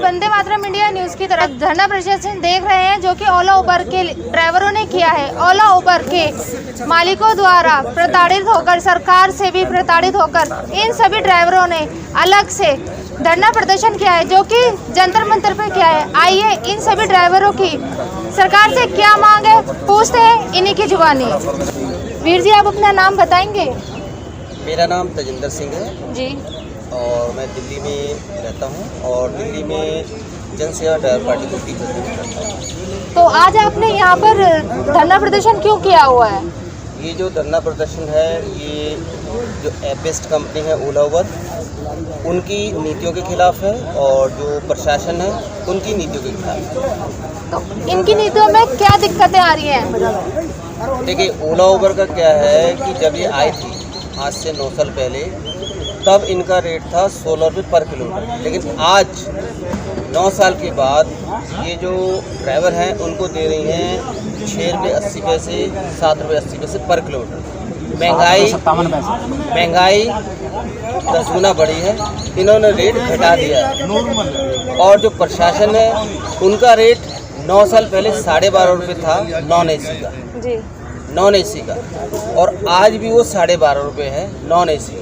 Vande Mataram India news की तरफ धरना प्रदर्शन देख रहे हैं जो कि ओला उबर के ड्राइवरों ने किया है। ओला उबर के मालिकों द्वारा प्रताड़ित होकर, सरकार से भी प्रताड़ित होकर इन सभी ड्राइवरों ने अलग से धरना प्रदर्शन किया है, जो कि जंतर मंतर पे किया है। आइए इन सभी ड्राइवरों की सरकार से क्या मांग है पूछते हैं इन्हीं की जुबानी। वीर जी, आप अपना नाम बताएंगे? मेरा नाम तजिंदर सिंह है जी। और मैं दिल्ली में रहता हूँ और दिल्ली में जन सेवा ड्राइवर पार्टी को रिप्रेजेंट करता हूँ। तो आज आपने यहाँ पर धरना प्रदर्शन क्यों किया हुआ है? ये जो धरना प्रदर्शन है, ये जो ऐप बेस्ड कंपनी है ओला उबर, उनकी नीतियों के खिलाफ है और जो प्रशासन है उनकी नीतियों के खिलाफ है। तो इनकी नीतियों में क्या दिक्कतें आ रही हैं? देखिए, ओला उबर का क्या है कि जब ये आई थी आज से 9 साल पहले, तब इनका रेट था 16 रुपये पर किलोमीटर। लेकिन आज 9 साल के बाद ये जो ड्राइवर हैं उनको दे रही हैं 6 रुपये 80 पैसे, 7 रुपये 80 पैसे पर किलोमीटर। महंगाई 10 गुना बढ़ी है, इन्होंने रेट घटा दिया है। और जो प्रशासन है उनका रेट 9 साल पहले 12.5 रुपये था नॉन एसी का जी, नॉन एसी का, और आज भी वो 12.5 रुपये है नॉन एसी।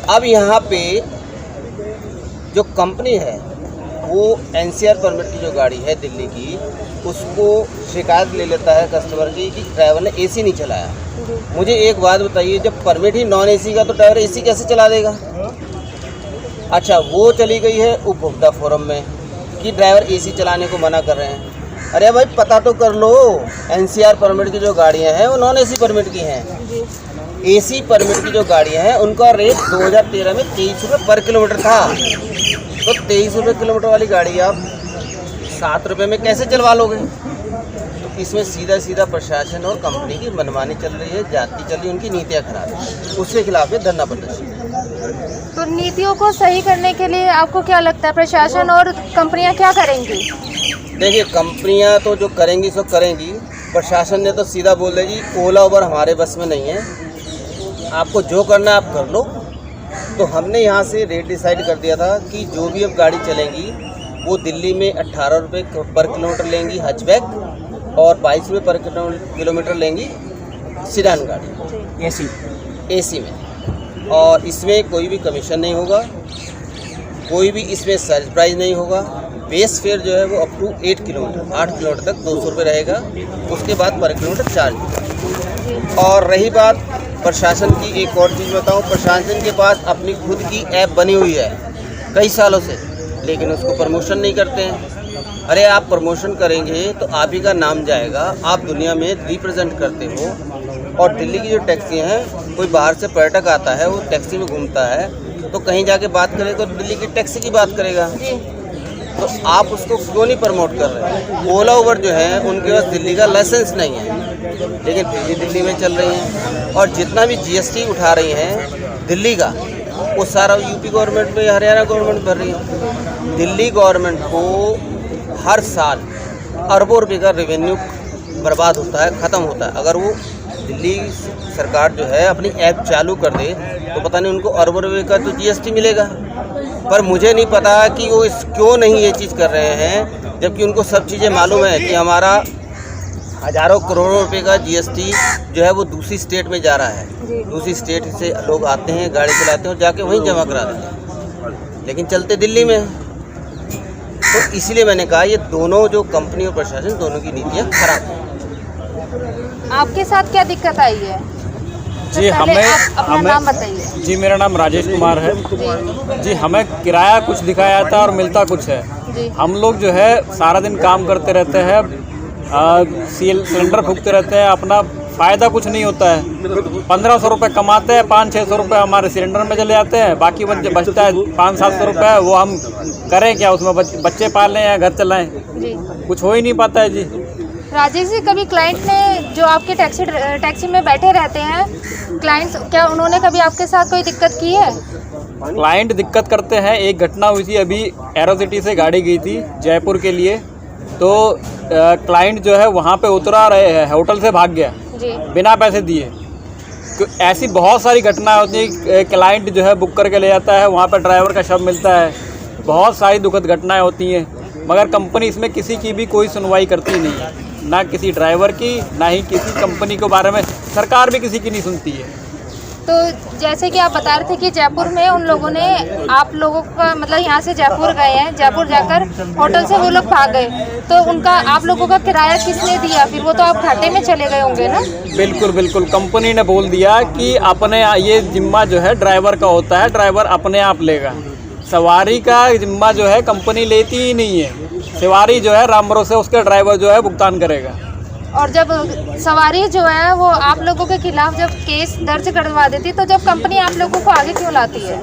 अब यहाँ पे जो कंपनी है वो एनसीआर परमिट की जो गाड़ी है दिल्ली की, उसको शिकायत ले लेता है कस्टमर की कि ड्राइवर ने एसी नहीं चलाया। मुझे एक बात बताइए, जब परमिट ही नॉन एसी का तो ड्राइवर एसी कैसे चला देगा? अच्छा, वो चली गई है उपभोक्ता फोरम में कि ड्राइवर एसी चलाने को मना कर रहे हैं। अरे भाई, पता तो कर लो, एनसीआर परमिट की जो गाड़ियां हैं वो नॉन एसी परमिट की हैं। एसी परमिट की जो गाड़ियां हैं उनका रेट 2013 में 23 रुपये पर किलोमीटर था। तो 23 रुपये किलोमीटर वाली गाड़ी आप 7 रुपये में कैसे चलवा लोगे? तो इसमें सीधा सीधा प्रशासन और कंपनी की मनमानी चल रही है, जाती चल रही है, उनकी नीतियाँ खराब है। उसके खिलाफ ये धरना प्रदर्शन। तो नीतियों को सही करने के लिए आपको क्या लगता है प्रशासन और कंपनियां क्या करेंगी? देखिए, कंपनियां तो जो करेंगी सो करेंगी, प्रशासन ने तो सीधा बोल देगी ओला उबर हमारे बस में नहीं है, आपको जो करना है आप कर लो। तो हमने यहाँ से रेट डिसाइड कर दिया था कि जो भी अब गाड़ी चलेंगी वो दिल्ली में 18 रुपये पर किलोमीटर लेंगी हैचबैक, और 22 रुपये पर किलोमीटर लेंगी सीडान गाड़ी एसी में। और इसमें कोई भी कमीशन नहीं होगा, कोई भी इसमें सरप्राइज नहीं होगा। बेस फेयर जो है वो अप टू 8 किलोमीटर तक 200 रुपये रहेगा, उसके बाद पर किलोमीटर चार्ज। और रही बात प्रशासन की, एक और चीज़ बताऊं, प्रशासन के पास अपनी खुद की ऐप बनी हुई है कई सालों से, लेकिन उसको प्रमोशन नहीं करते हैं। अरे, आप प्रमोशन करेंगे तो आप ही का नाम जाएगा, आप दुनिया में रिप्रेजेंट करते हो। और दिल्ली की जो टैक्सी हैं, कोई बाहर से पर्यटक आता है वो टैक्सी में घूमता है तो कहीं जाके बात करेगा तो दिल्ली की टैक्सी की बात करेगा। तो आप उसको क्यों नहीं प्रमोट कर रहे हैं? ओला उबर जो है उनके पास दिल्ली का लाइसेंस नहीं है, लेकिन फिर भी दिल्ली में चल रही हैं। और जितना भी जीएसटी उठा रही हैं दिल्ली का, वो सारा यूपी गवर्नमेंट पे, हरियाणा गवर्नमेंट भर रही है। दिल्ली गवर्नमेंट को हर साल अरबों रुपये का रेवेन्यू बर्बाद होता है, ख़त्म होता है। अगर वो दिल्ली सरकार जो है अपनी ऐप चालू कर दे तो पता नहीं उनको अरबों रुपये का तो जीएसटी मिलेगा। पर मुझे नहीं पता कि वो क्यों नहीं ये चीज़ कर रहे हैं, जबकि उनको सब चीज़ें मालूम है कि हमारा हज़ारों करोड़ों रुपए का जीएसटी जो है वो दूसरी स्टेट में जा रहा है। दूसरी स्टेट से लोग आते हैं, गाड़ी चलाते हैं और जाके वहीं जमा करा देते हैं, लेकिन चलते दिल्ली में। तो इसलिए मैंने कहा ये दोनों जो कंपनी और प्रशासन, दोनों की नीतियाँ खराब हैं। आपके साथ क्या दिक्कत आई है? जी, अपना नाम बताइए। जी, मेरा नाम राजेश कुमार है जी। हमें किराया कुछ दिखाया जाता है और मिलता कुछ है जी। हम लोग जो है सारा दिन काम करते रहते हैं, सिलेंडर फूकते रहते हैं, अपना फ़ायदा कुछ नहीं होता है। 1500 रुपये कमाते हैं, 500-600 रुपये हमारे सिलेंडर में चले जाते हैं, बाकी बचता है 500-700 रुपये। वो हम करें क्या? उसमें बच्चे पाल लें या घर चलाएं? जी, कुछ हो ही नहीं पाता है जी। राजेश जी, कभी क्लाइंट ने जो आपके टैक्सी में बैठे रहते हैं क्लाइंट्स, क्या उन्होंने कभी आपके साथ कोई दिक्कत की है? क्लाइंट दिक्कत करते हैं। एक घटना हुई थी, अभी एरोसिटी से गाड़ी गई थी जयपुर के लिए, तो क्लाइंट जो है वहाँ पे उतरा रहे हैं, होटल से भाग गया जी, बिना पैसे दिए। ऐसी बहुत सारी घटनाएं होती हैं। क्लाइंट जो है बुक करके ले जाता है, वहाँ पर ड्राइवर का शव मिलता है, बहुत सारी दुखद घटनाएं होती हैं, मगर कंपनी इसमें किसी की भी कोई सुनवाई करती नहीं है, ना किसी ड्राइवर की, ना ही किसी कंपनी के बारे में सरकार भी किसी की नहीं सुनती है। तो जैसे कि आप बता रहे थे कि जयपुर में उन लोगों ने आप लोगों का मतलब यहाँ से जयपुर गए हैं, जयपुर जाकर होटल से वो लोग भाग गए, तो उनका आप लोगों का किराया किसने दिया? फिर वो तो आप घाटे में चले गए होंगे ना? बिल्कुल बिल्कुल, कंपनी ने बोल दिया कि अपने ये जिम्मा जो है ड्राइवर का होता है, ड्राइवर अपने आप लेगा। सवारी का जिम्मा जो है कंपनी लेती ही नहीं है, सवारी जो है राम भरोसे उसके ड्राइवर जो है भुगतान करेगा। और जब सवारी जो है वो आप लोगों के खिलाफ जब केस दर्ज करवा देती, तो जब कंपनी आप लोगों को आगे क्यों लाती है?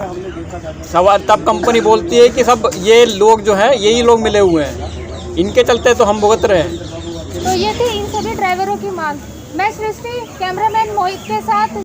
तब कंपनी बोलती है कि सब ये लोग जो हैं यही लोग मिले हुए हैं, इनके चलते तो हम भुगत रहे हैं। तो ये थी इन सभी ड्राइवरों की मांग। मैं सृष्टि, कैमरामैन मोहित के साथ